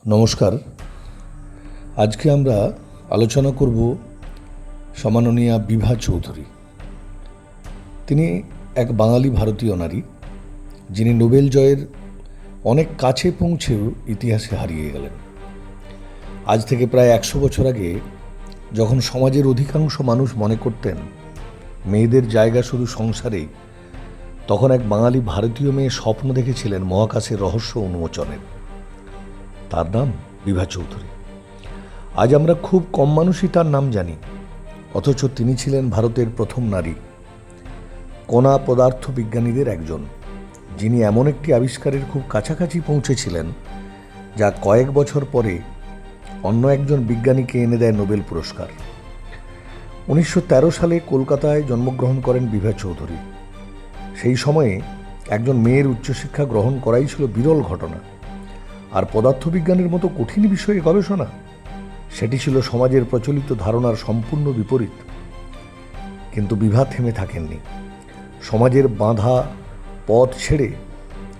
নমস্কার। আজকে আমরা আলোচনা করব সম্মাননীয়া বিভা চৌধুরী। তিনি এক বাঙালি ভারতীয় নারী, যিনি নোবেল জয়ের অনেক কাছে পৌঁছেও ইতিহাসে হারিয়ে গেলেন। আজ থেকে প্রায় 100 বছর আগে যখন সমাজের অধিকাংশ মানুষ মনে করতেন মেয়েদের জায়গা শুধু সংসারেই, তখন এক বাঙালি ভারতীয় মেয়ে স্বপ্ন দেখেছিলেন মহাকাশের রহস্য উন্মোচনের। তার নাম বিভা চৌধুরী। আজ আমরা খুব কম মানুষই তার নাম জানি, অথচ তিনি ছিলেন ভারতের প্রথম নারী কণা পদার্থ বিজ্ঞানীদের একজন, যিনি এমন একটি আবিষ্কারের খুব কাছাকাছি পৌঁছেছিলেন যা কয়েক বছর পরে অন্য একজন বিজ্ঞানীকে এনে দেয় নোবেল পুরস্কার। 1913 সালে কলকাতায় জন্মগ্রহণ করেন বিভা চৌধুরী। সেই সময়ে একজন মেয়ের উচ্চশিক্ষা গ্রহণ করাই ছিল বিরল ঘটনা। আর পদার্থবিজ্ঞানের মতো কঠিন বিষয়ে গবেষণা, সেটি ছিল সমাজের প্রচলিত ধারণার সম্পূর্ণ বিপরীত। কিন্তু বিভা থেমে থাকেননি। সমাজের বাঁধা পথ ছেড়ে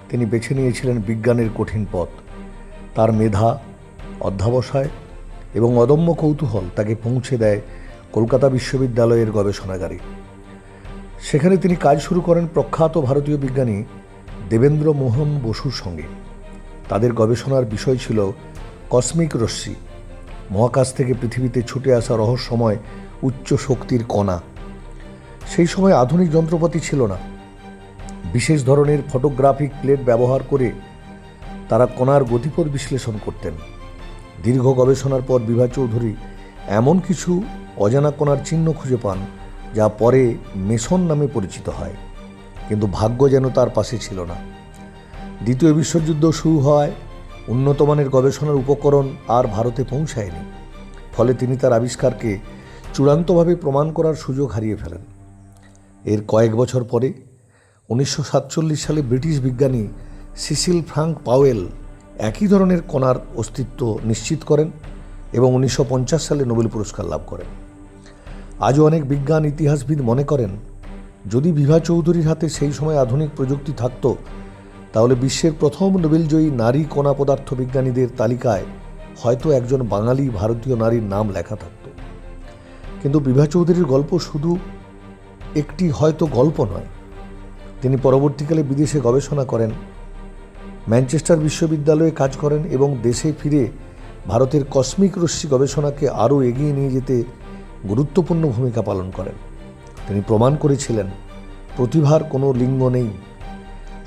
তিনি বেছে নিয়েছিলেন বিজ্ঞানের কঠিন পথ। তার মেধা, অধ্যবসায় এবং অদম্য কৌতূহল তাকে পৌঁছে দেয় কলকাতা বিশ্ববিদ্যালয়ের গবেষণাগারে। সেখানে তিনি কাজ শুরু করেন প্রখ্যাত ভারতীয় বিজ্ঞানী দেবেন্দ্র মোহন বসুর সঙ্গে। তাদের গবেষণার বিষয় ছিল কসমিক রশ্মি, মহাকাশ থেকে পৃথিবীতে ছুটে আসা রহস্যময় উচ্চ শক্তির কণা। সেই সময় আধুনিক যন্ত্রপাতি ছিল না। বিশেষ ধরনের ফটোগ্রাফিক প্লেট ব্যবহার করে তারা কণার গতিপথ বিশ্লেষণ করতেন। দীর্ঘ গবেষণার পর বিভা চৌধুরী এমন কিছু অজানা কণার চিহ্ন খুঁজে পান যা পরে মেসন নামে পরিচিত হয়। কিন্তু ভাগ্য যেন তার পাশে ছিল না। দ্বিতীয় বিশ্বযুদ্ধ শুরু হয়, উন্নত মানের গবেষণার উপকরণ আর ভারতে পৌঁছায়নি। ফলে তিনি তার আবিষ্কারকে চূড়ান্তভাবে প্রমাণ করার সুযোগ হারিয়ে ফেলেন। এর কয়েক বছর পরে 1947 সালে ব্রিটিশ বিজ্ঞানী সিসিল ফ্রাঙ্ক পাওয়েল একই ধরনের কণার অস্তিত্ব নিশ্চিত করেন এবং 1950 সালে নোবেল পুরস্কার লাভ করেন। আজও অনেক বিজ্ঞান ইতিহাসবিদ মনে করেন, যদি বিভা চৌধুরীর হাতে সেই সময় আধুনিক প্রযুক্তি থাকত, তাহলে বিশ্বের প্রথম নোবেলজয়ী নারী কণা পদার্থ বিজ্ঞানীদের তালিকায় হয়তো একজন বাঙালি ভারতীয় নারীর নাম লেখা থাকত। কিন্তু বিভা চৌধুরীর গল্প শুধু একটি হয়তো গল্প নয়। তিনি পরবর্তীকালে বিদেশে গবেষণা করেন, ম্যানচেস্টার বিশ্ববিদ্যালয়ে কাজ করেন এবং দেশে ফিরে ভারতের কসমিক রশ্মি গবেষণাকে আরও এগিয়ে নিয়ে যেতে গুরুত্বপূর্ণ ভূমিকা পালন করেন। তিনি প্রমাণ করেছিলেন প্রতিভার কোনো লিঙ্গ নেই,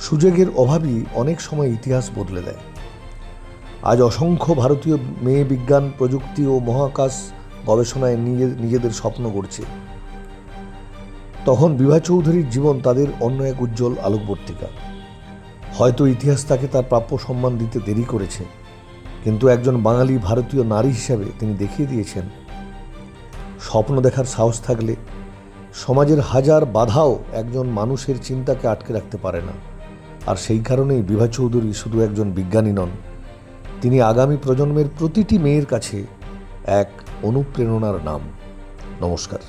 সুযোগের অভাবই অনেক সময় ইতিহাস বদলে দেয়। আজ অসংখ্য ভারতীয় মেয়ে বিজ্ঞান, প্রযুক্তি ও মহাকাশ গবেষণায় নিজেদের স্বপ্ন গড়ছে। তখন বিভা চৌধুরীর জীবন তাদের অন্য এক উজ্জ্বল আলোকবর্তিকা। হয়তো ইতিহাস তাকে তার প্রাপ্য সম্মান দিতে দেরি করেছে, কিন্তু একজন বাঙালি ভারতীয় নারী হিসাবে তিনি দেখিয়ে দিয়েছেন, স্বপ্ন দেখার সাহস থাকলে সমাজের হাজার বাধাও একজন মানুষের চিন্তাকে আটকে রাখতে পারে না। আর সেই কারণেই বিভা চৌধুরী শুধু একজন বিজ্ঞানী নন, তিনি আগামী প্রজন্মের প্রতিটি মেয়ের কাছে এক অনুপ্রেরণার নাম। নমস্কার।